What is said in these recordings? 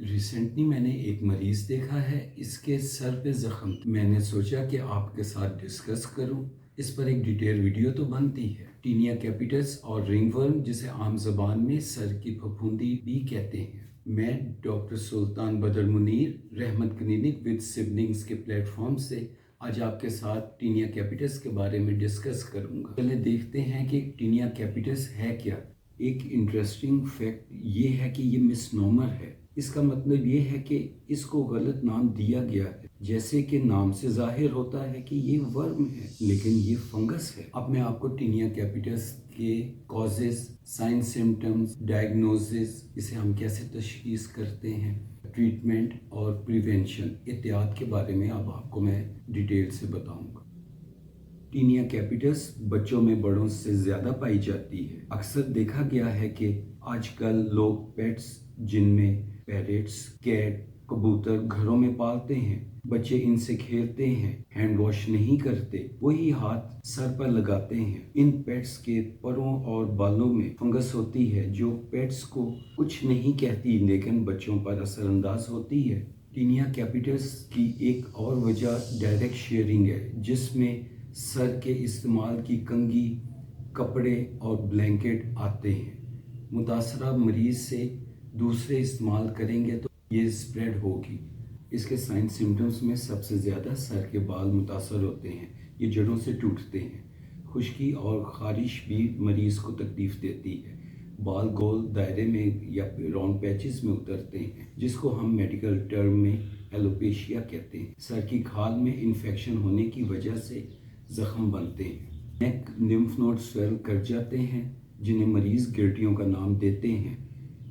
Recently میں نے ایک مریض دیکھا ہے، اس کے سر پہ زخم۔ میں نے سوچا کہ آپ کے ساتھ ڈسکس کروں۔ اس پر ایک ڈیٹیل ویڈیو تو بنتی ہے۔ ٹینیا کیپیٹس اور رنگ ورم، جسے عام زبان میں سر کی پھپھوندی بھی کہتے ہیں۔ میں ڈاکٹر سلطان بدر منیر، رحمت کلینک ود سبلنگز کے پلیٹ فارم سے آج آپ کے ساتھ ٹینیا کیپیٹس کے بارے میں ڈسکس کروں گا۔ پہلے دیکھتے ہیں کہ ٹینیا کیپیٹس ہے کیا۔ ایک انٹرسٹنگ فیکٹ یہ ہے کہ یہ مس نومر ہے۔ اس کا مطلب یہ ہے کہ اس کو غلط نام دیا گیا ہے، جیسے کہ نام سے ظاہر ہوتا ہے کہ یہ ورم ہے، لیکن یہ فنگس ہے۔ اب میں آپ کو ٹینیا کیپیٹس کے کازز، سائن سمٹمز، ڈائگنوزز، اسے ہم کیسے تشخیص کرتے ہیں، ٹریٹمنٹ اور پریونشن، احتیاط کے بارے میں اب آپ کو میں ڈیٹیل سے بتاؤں گا۔ ٹینیا کیپیٹس بچوں میں بڑوں سے زیادہ پائی جاتی ہے۔ اکثر دیکھا گیا ہے کہ آج کل لوگ پیٹس، جن میں پیرٹس، کیٹ، کبوتر گھروں میں پالتے ہیں، بچے ان سے کھیلتے ہیں، ہینڈ واش نہیں کرتے، وہی ہاتھ سر پر لگاتے ہیں۔ ان پیٹس کے پروں اور بالوں میں فنگس ہوتی ہے جو پیٹس کو کچھ نہیں کہتی لیکن بچوں پر اثر انداز ہوتی ہے۔ ٹینیا کیپیٹس کی ایک اور وجہ ڈائریکٹ شیئرنگ ہے، جس میں سر کے استعمال کی کنگھی، کپڑے اور بلینکٹ آتے ہیں۔ متاثرہ مریض سے دوسرے استعمال کریں گے تو یہ اسپریڈ ہوگی۔ اس کے سائن سمٹمز میں سب سے زیادہ سر کے بال متاثر ہوتے ہیں، یہ جڑوں سے ٹوٹتے ہیں۔ خشکی اور خارش بھی مریض کو تکلیف دیتی ہے۔ بال گول دائرے میں یا راؤنڈ پیچز میں اترتے ہیں، جس کو ہم میڈیکل ٹرم میں ایلوپیشیا کہتے ہیں۔ سر کی کھال میں انفیکشن ہونے کی وجہ سے زخم بنتے ہیں۔ نیک لمف نوڈ سویل کر جاتے ہیں، جنہیں مریض گرٹیوں کا نام دیتے ہیں۔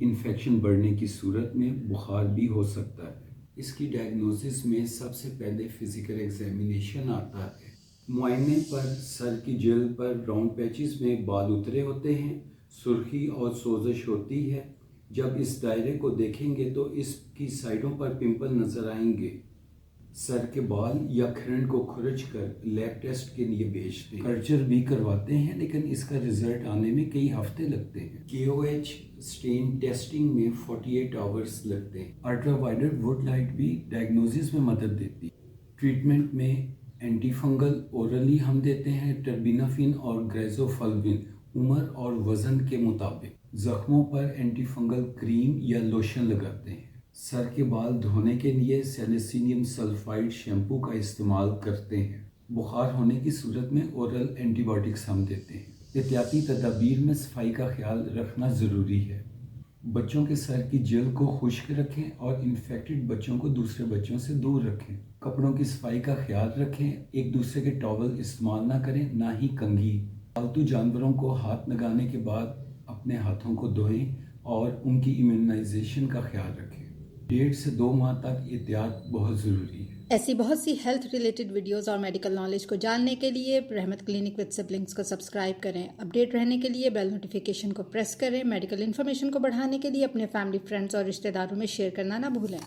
انفیکشن بڑھنے کی صورت میں بخار بھی ہو سکتا ہے۔ اس کی ڈائگنوسس میں سب سے پہلے فزیکل ایگزامینیشن آتا ہے۔ معائنے پر سر کی جلد پر راؤنڈ پیچز میں بال اترے ہوتے ہیں، سرخی اور سوزش ہوتی ہے۔ جب اس دائرے کو دیکھیں گے تو اس کی سائڈوں پر پمپل نظر آئیں گے۔ سر کے بال یا کھرنڈ کو کھرچ کر لیب ٹیسٹ کے لیے بھیجتے ہیں۔ کلچر بھی کرواتے ہیں، لیکن اس کا رزلٹ آنے میں کئی ہفتے لگتے ہیں۔ KOH سٹین ٹیسٹنگ میں 48 آورز لگتے ہیں۔ الٹرا وائلٹ ووڈ لائٹ بھی ڈائگنوسس میں مدد دیتی ہے۔ ٹریٹمنٹ میں اینٹی فنگل اورلی ہم دیتے ہیں، ٹربینافین اور گریزوفلوین، عمر اور وزن کے مطابق۔ زخموں پر اینٹی فنگل کریم یا لوشن لگاتے ہیں۔ سر کے بال دھونے کے لیے سیلیسیلیم سلفائڈ شیمپو کا استعمال کرتے ہیں۔ بخار ہونے کی صورت میں اورل اینٹی بائیوٹکس ہم دیتے ہیں۔ احتیاطی تدابیر میں صفائی کا خیال رکھنا ضروری ہے۔ بچوں کے سر کی جلد کو خشک رکھیں اور انفیکٹڈ بچوں کو دوسرے بچوں سے دور رکھیں۔ کپڑوں کی صفائی کا خیال رکھیں، ایک دوسرے کے ٹاول استعمال نہ کریں، نہ ہی کنگھی۔ پالتو جانوروں کو ہاتھ لگانے کے بعد اپنے ہاتھوں کو دھوئیں اور ان کی ایمیونائزیشن کا خیال رکھیں۔ 1.5 سے 2 ماہ تک احتیاط بہت ضروری ہے۔ ایسی بہت سی ہیلتھ ریلیٹڈ ویڈیوز اور میڈیکل نالج کو جاننے کے لیے رحمت کلینک وتھ سبلنگز کو سبسکرائب کریں۔ اپڈیٹ رہنے کے لیے بیل نوٹیفیکیشن کو پریس کریں۔ میڈیکل انفارمیشن کو بڑھانے کے لیے اپنے فیملی، فرینڈز اور رشتہ داروں میں شیئر کرنا نہ بھولیں۔